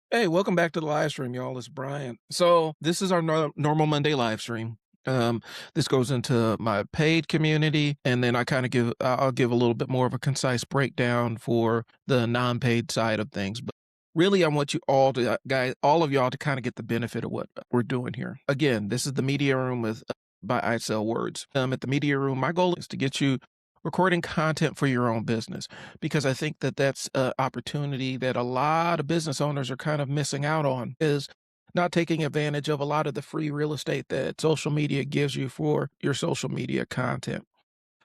Hey, welcome back to the live stream, y'all. It's Brian. So this is our normal Monday live stream. Um, this goes into my paid community, and then I'll give a little bit more of a concise breakdown for the non-paid side of things. But really, I want you all to, all of y'all to kind of get the benefit of what we're doing here. Again, this is the media room with by I Sell Words. At the media room, my goal is to get you recording content for your own business because I think that that's an opportunity that a lot of business owners are kind of missing out on is not taking advantage of a lot of the free real estate that social media gives you for your social media content.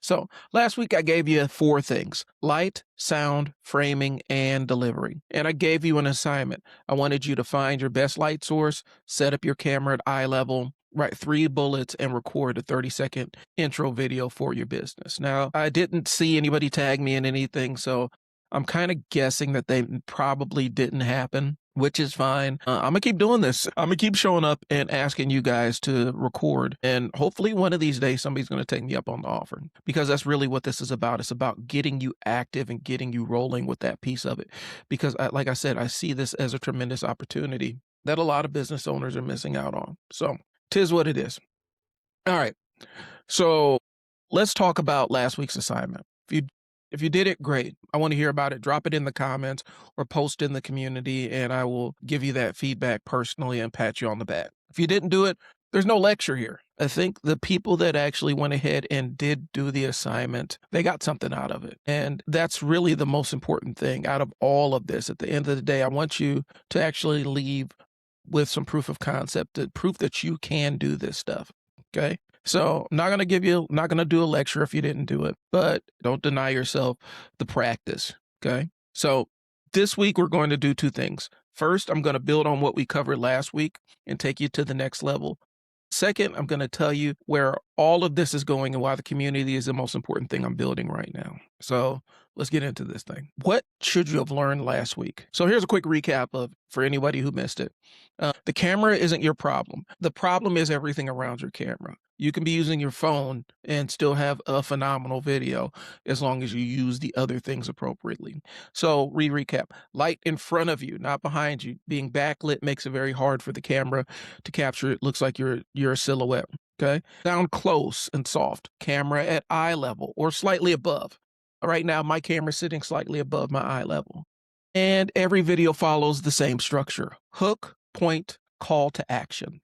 So last week I gave you 4 things: light, sound, framing, and delivery. And I gave you an assignment. I wanted you to find your best light source, set up your camera at eye level, write 3 bullets, and record a 30-second intro video for your business. Now, I didn't see anybody tag me in anything, so I'm kind of guessing that they probably didn't happen, which is fine. I'm gonna keep doing this. I'm gonna keep showing up and asking you guys to record. And hopefully one of these days somebody's gonna take me up on the offer because that's really what this is about. It's about getting you active and getting you rolling with that piece of it. Because like I said, I see this as a tremendous opportunity that a lot of business owners are missing out on. So tis what it is. All right. So let's talk about last week's assignment. If you did it, great. I want to hear about it. Drop it in the comments or post in the community, and I will give you that feedback personally and pat you on the back. If you didn't do it, there's no lecture here. I think the people that actually went ahead and did do the assignment, they got something out of it. And that's really the most important thing out of all of this. At the end of the day, I want you to actually leave with some proof of concept, proof that you can do this stuff. Okay. So I'm not gonna do a lecture if you didn't do it, but don't deny yourself the practice. Okay. So this week we're going to do 2 things. First, I'm going to build on what we covered last week and take you to the next level. Second, I'm going to tell you where all of this is going and why the community is the most important thing I'm building right now. So let's get into this thing. What should you have learned last week? So here's a quick recap of for anybody who missed it. The camera isn't your problem. The problem is everything around your camera. You can be using your phone and still have a phenomenal video as long as you use the other things appropriately. So recap, light in front of you, not behind you. Being backlit makes it very hard for the camera to capture it. Looks like you're a silhouette. Okay. Sound close and soft. Camera at eye level or slightly above. Right now, my camera's sitting slightly above my eye level. And every video follows the same structure: hook, point, call to action.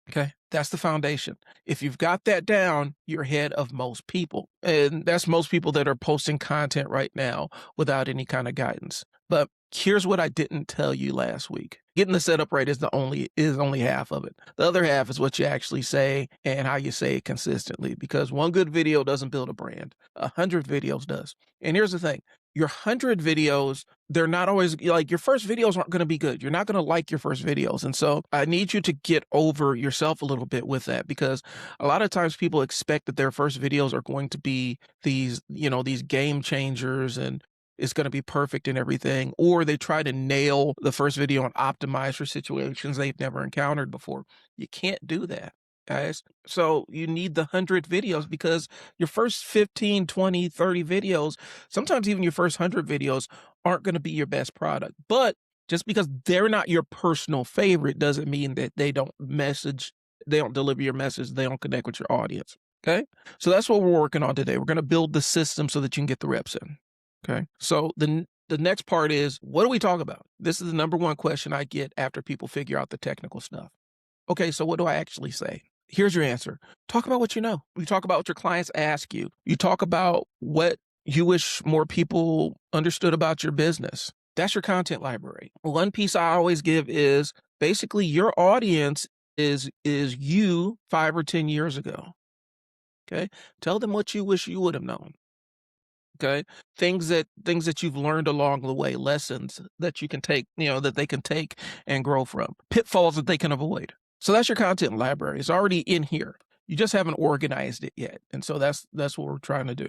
Okay. That's the foundation. If you've got that down, you're ahead of most people. And that's most people that are posting content right now without any kind of guidance. But here's what I didn't tell you last week. Getting the setup right is only half of it. The other half is what you actually say and how you say it consistently. Because one good video doesn't build a brand. 100 videos does. And here's the thing. Your 100 videos, they're not always like your first videos aren't going to be good. You're not going to like your first videos. And so I need you to get over yourself a little bit with that because a lot of times people expect that their first videos are going to be these game changers and it's going to be perfect and everything, or they try to nail the first video and optimize for situations they've never encountered before. You can't do that, guys. So you need the 100 videos because your first 15, 20, 30 videos, sometimes even your first 100 videos aren't going to be your best product. But just because they're not your personal favorite doesn't mean that they don't deliver your message, they don't connect with your audience. Okay. So that's what we're working on today. We're going to build the system so that you can get the reps in. Okay. So the next part is, what do we talk about? This is the number one question I get after people figure out the technical stuff. Okay, so what do I actually say? Here's your answer. Talk about what you know. You talk about what your clients ask you. You talk about what you wish more people understood about your business. That's your content library. One piece I always give is basically your audience is you 5 or 10 years ago. Okay? Tell them what you wish you would have known. Okay? Things that you've learned along the way, lessons that you can take, that they can take and grow from. Pitfalls that they can avoid. So that's your content library. It's already in here. You just haven't organized it yet. And so that's what we're trying to do.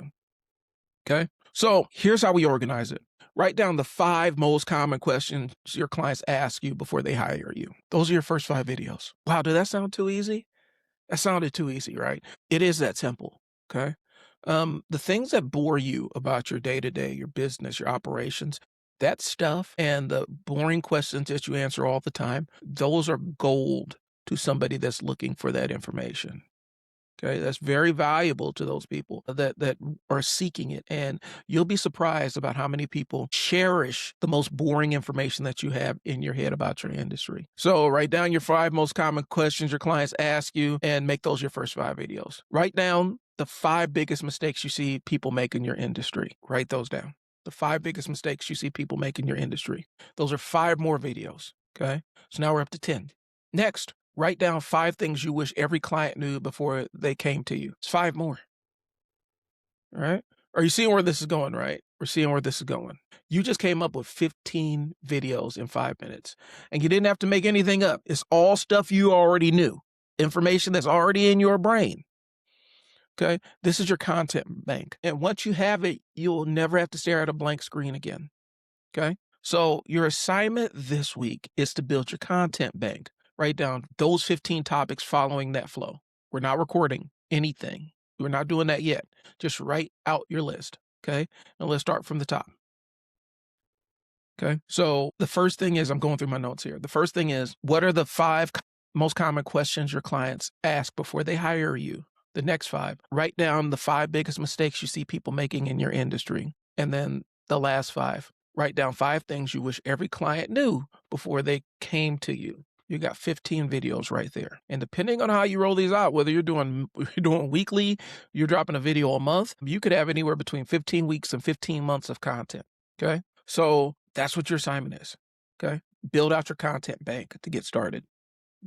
Okay? So here's how we organize it. Write down the 5 most common questions your clients ask you before they hire you. Those are your first 5 videos. Wow, did that sound too easy? That sounded too easy, right? It is that simple. Okay. The things that bore you about your day to day, your business, your operations, That stuff and the boring questions that you answer all the time, those are gold to somebody that's looking for that information. Okay, that's very valuable to those people that are seeking it, and you'll be surprised about how many people cherish the most boring information that you have in your head about your industry. So write down your 5 most common questions your clients ask you and make those your first 5 videos. Write down the 5 biggest mistakes you see people make in your industry. Write those down. The 5 biggest mistakes you see people make in your industry. Those are 5 more videos, okay? So now we're up to 10. Next, write down 5 things you wish every client knew before they came to you. It's 5 more. All right. Are you seeing where this is going, right? We're seeing where this is going. You just came up with 15 videos in 5 minutes, and you didn't have to make anything up. It's all stuff you already knew, information that's already in your brain. Okay. This is your content bank. And once you have it, you'll never have to stare at a blank screen again. Okay. So your assignment this week is to build your content bank. Write down those 15 topics following that flow. We're not recording anything. We're not doing that yet. Just write out your list. Okay. And let's start from the top. Okay. So the first thing is, I'm going through my notes here. The first thing is, what are the 5 most common questions your clients ask before they hire you? The next 5, write down the 5 biggest mistakes you see people making in your industry. And then the last 5, write down 5 things you wish every client knew before they came to you. You got 15 videos right there. And depending on how you roll these out, whether you're doing weekly, you're dropping a video a month, you could have anywhere between 15 weeks and 15 months of content. Okay. So that's what your assignment is. Okay. Build out your content bank to get started.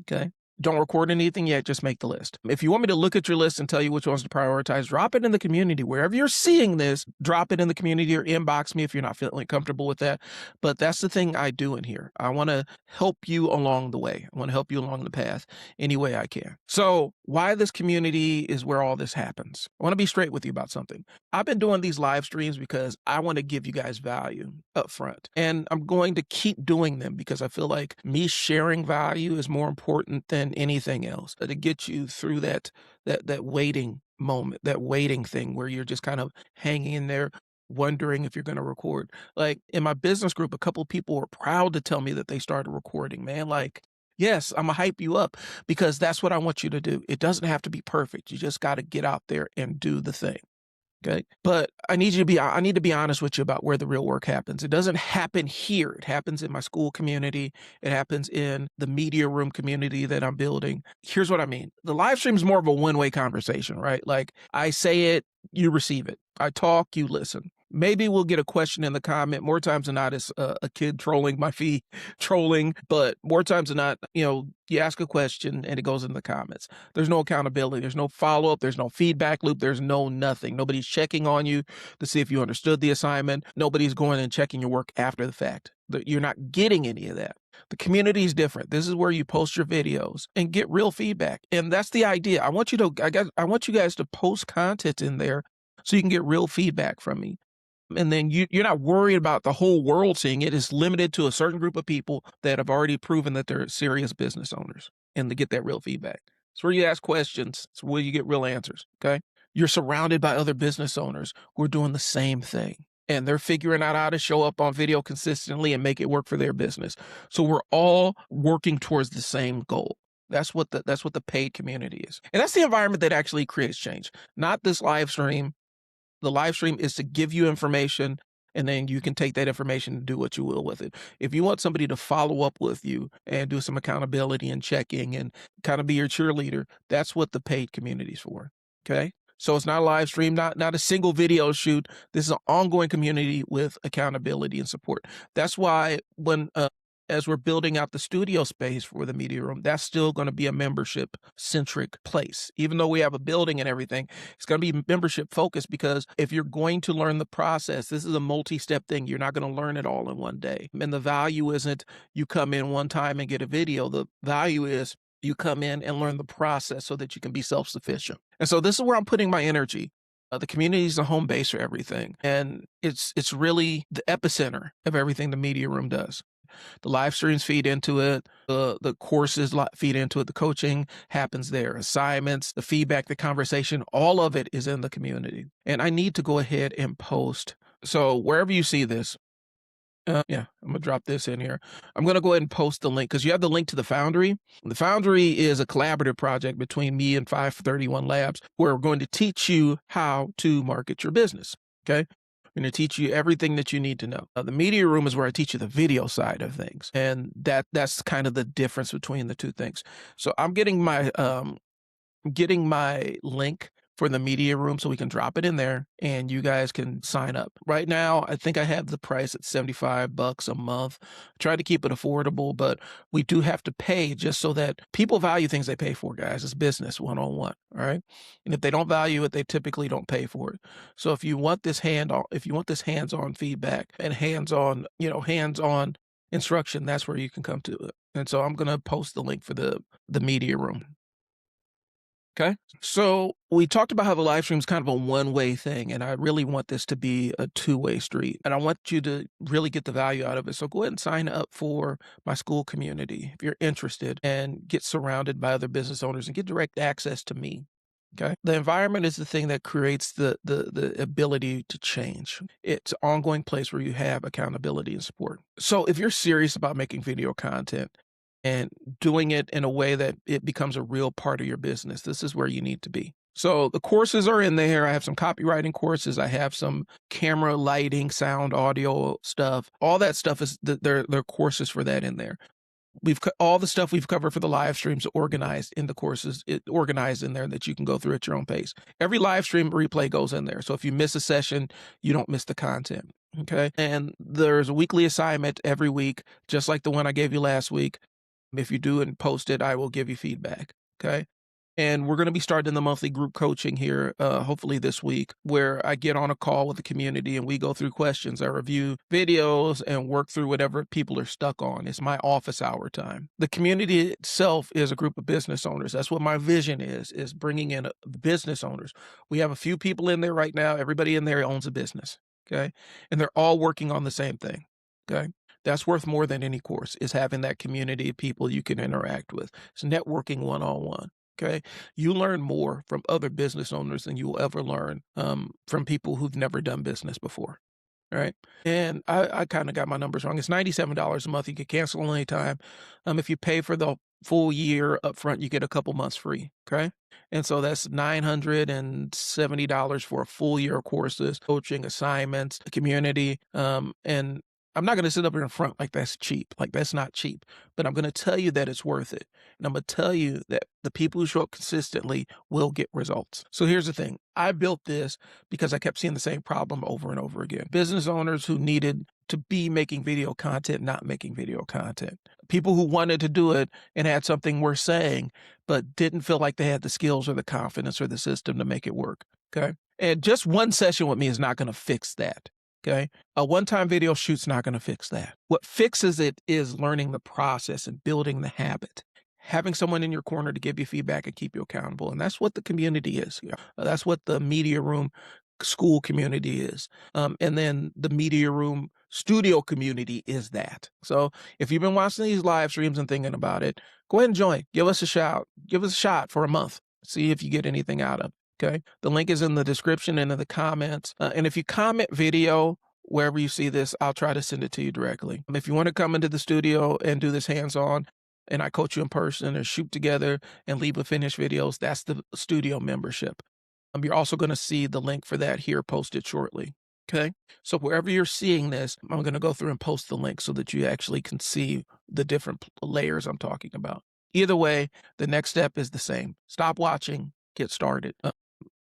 Okay. Don't record anything yet, just make the list. If you want me to look at your list and tell you which ones to prioritize, drop it in the community. Wherever you're seeing this, drop it in the community or inbox me if you're not feeling comfortable with that. But that's the thing I do in here. I want to help you along the way. I want to help you along the path any way I can. So why this community is where all this happens. I want to be straight with you about something. I've been doing these live streams because I want to give you guys value up front. And I'm going to keep doing them because I feel like me sharing value is more important than anything else to get you through that waiting moment, that waiting thing where you're just kind of hanging in there wondering if you're going to record. Like in my business group, a couple of people were proud to tell me that they started recording, man. Like, yes, I'm gonna hype you up because that's what I want you to do. It doesn't have to be perfect. You just got to get out there and do the thing. Okay. But I need to be honest with you about where the real work happens. It doesn't happen here. It happens in my school community. It happens in the media room community that I'm building. Here's what I mean. The live stream is more of a one-way conversation, right? Like I say it, you receive it. I talk, you listen. Maybe we'll get a question in the comment. More times than not, it's a kid trolling my feed, trolling. But more times than not, you ask a question and it goes in the comments. There's no accountability. There's no follow-up. There's no feedback loop. There's no nothing. Nobody's checking on you to see if you understood the assignment. Nobody's going and checking your work after the fact. You're not getting any of that. The community is different. This is where you post your videos and get real feedback. And that's the idea. I want you guys to post content in there so you can get real feedback from me. And then you're not worried about the whole world seeing it. It's limited to a certain group of people that have already proven that they're serious business owners and to get that real feedback. It's where you ask questions. It's where you get real answers. Okay. You're surrounded by other business owners who are doing the same thing and they're figuring out how to show up on video consistently and make it work for their business. So we're all working towards the same goal. That's what the paid community is. And that's the environment that actually creates change, not this live stream. The live stream is to give you information and then you can take that information and do what you will with it. If you want somebody to follow up with you and do some accountability and checking and kind of be your cheerleader, that's what the paid community is for. Okay. So it's not a live stream, not a single video shoot. This is an ongoing community with accountability and support. That's why as we're building out the studio space for the media room, that's still going to be a membership centric place. Even though we have a building and everything, it's going to be membership focused because if you're going to learn the process, this is a multi-step thing. You're not going to learn it all in one day. And the value isn't you come in one time and get a video. The value is you come in and learn the process so that you can be self-sufficient. And so this is where I'm putting my energy. The community is the home base for everything. And it's really the epicenter of everything the media room does. The live streams feed into it. The courses feed into it. The coaching happens there. Assignments, the feedback, the conversation, all of it is in the community. And I need to go ahead and post. So wherever you see this, Yeah, I'm gonna drop this in here. I'm gonna go ahead and post the link because you have the link to the Foundry. The Foundry is a collaborative project between me and 531 Labs, where we're going to teach you how to market your business. Okay. I'm going to teach you everything that you need to know. The media room is where I teach you the video side of things, and that's kind of the difference between the two things. So I'm getting my link for the media room so we can drop it in there and you guys can sign up. Right now, I think I have the price at $75 a month. Try to keep it affordable, but we do have to pay just so that people value things they pay for, guys. It's business one-on-one, all right? And if they don't value it, they typically don't pay for it. So if you want this hands-on feedback and hands-on instruction, that's where you can come to it. And so I'm going to post the link for the media room. Okay. So we talked about how the live stream is kind of a one-way thing, and I really want this to be a two-way street. And I want you to really get the value out of it. So go ahead and sign up for my school community if you're interested and get surrounded by other business owners and get direct access to me. Okay. The environment is the thing that creates the ability to change. It's an ongoing place where you have accountability and support. So if you're serious about making video content, and doing it in a way that it becomes a real part of your business, this is where you need to be. So the courses are in there. I have some copywriting courses. I have some camera, lighting, sound, audio stuff. All that stuff is there are courses for that in there. All the stuff we've covered for the live streams organized in the courses, organized in there that you can go through at your own pace. Every live stream replay goes in there. So if you miss a session, you don't miss the content. Okay. And there's a weekly assignment every week, just like the one I gave you last week. If you do and post it, I will give you feedback. Okay. And we're going to be starting the monthly group coaching here, hopefully this week, where I get on a call with the community and we go through questions. I review videos and work through whatever people are stuck on. It's my office hour time. The community itself is a group of business owners. That's what my vision is bringing in business owners. We have a few people in there right now. Everybody in there owns a business. Okay. And they're all working on the same thing. Okay. That's worth more than any course, is having that community of people you can interact with. It's networking one-on-one. Okay. You learn more from other business owners than you will ever learn from people who've never done business before. Right. And I kind of got my numbers wrong. It's $97 a month. You can cancel anytime. If you pay for the full year up front, you get a couple months free. Okay. And so that's $970 for a full year of courses, coaching, assignments, community. And I'm not going to sit up here in front like that's cheap. Like that's not cheap, but I'm going to tell you that it's worth it. And I'm going to tell you that the people who show up consistently will get results. So here's the thing. I built this because I kept seeing the same problem over and over again. Business owners who needed to be making video content, not making video content. People who wanted to do it and had something worth saying, but didn't feel like they had the skills or the confidence or the system to make it work. Okay. And just one session with me is not going to fix that. Okay. A one-time video shoot's not going to fix that. What fixes it is learning the process and building the habit. Having someone in your corner to give you feedback and keep you accountable. And that's what the community is. That's what the media room school community is. And then the media room studio community is that. So if you've been watching these live streams and thinking about it, go ahead and join. Give us a shout. Give us a shot for a month. See if you get anything out of it. Okay. The link is in the description and in the comments. And if you comment video, wherever you see this, I'll try to send it to you directly. If you want to come into the studio and do this hands-on, and I coach you in person and shoot together and leave with finished videos, that's the studio membership. You're also going to see the link for that here posted shortly. Okay. So wherever you're seeing this, I'm going to go through and post the link so that you actually can see the different layers I'm talking about. Either way, the next step is the same. Stop watching, get started.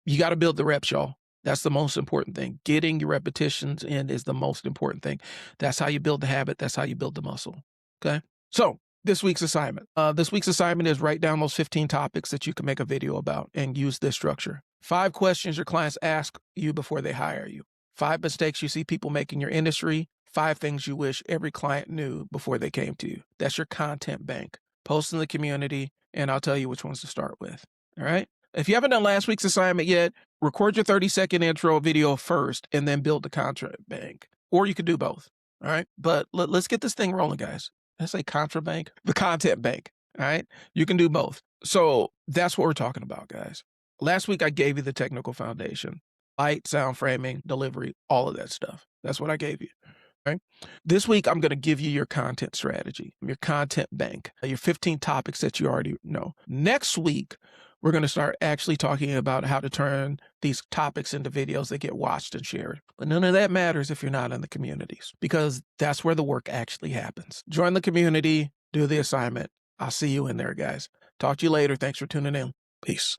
You got to build the reps, y'all. That's the most important thing. Getting your repetitions in is the most important thing. That's how you build the habit. That's how you build the muscle. Okay. So this week's assignment. Is write down those 15 topics that you can make a video about and use this structure. 5 questions your clients ask you before they hire you. 5 mistakes you see people make in your industry. 5 things you wish every client knew before they came to you. That's your content bank. Post in the community, and I'll tell you which ones to start with. All right. If you haven't done last week's assignment yet, record your 30-second intro video first and then build the content bank. Or you could do both. All right. But let's get this thing rolling, guys. Did I say contra bank? The content bank. All right. You can do both. So that's what we're talking about, guys. Last week, I gave you the technical foundation, light, sound framing, delivery, all of that stuff. That's what I gave you. Okay. This week, I'm going to give you your content strategy, your content bank, your 15 topics that you already know. Next week, we're going to start actually talking about how to turn these topics into videos that get watched and shared. But none of that matters if you're not in the communities, because that's where the work actually happens. Join the community, do the assignment. I'll see you in there, guys. Talk to you later. Thanks for tuning in. Peace.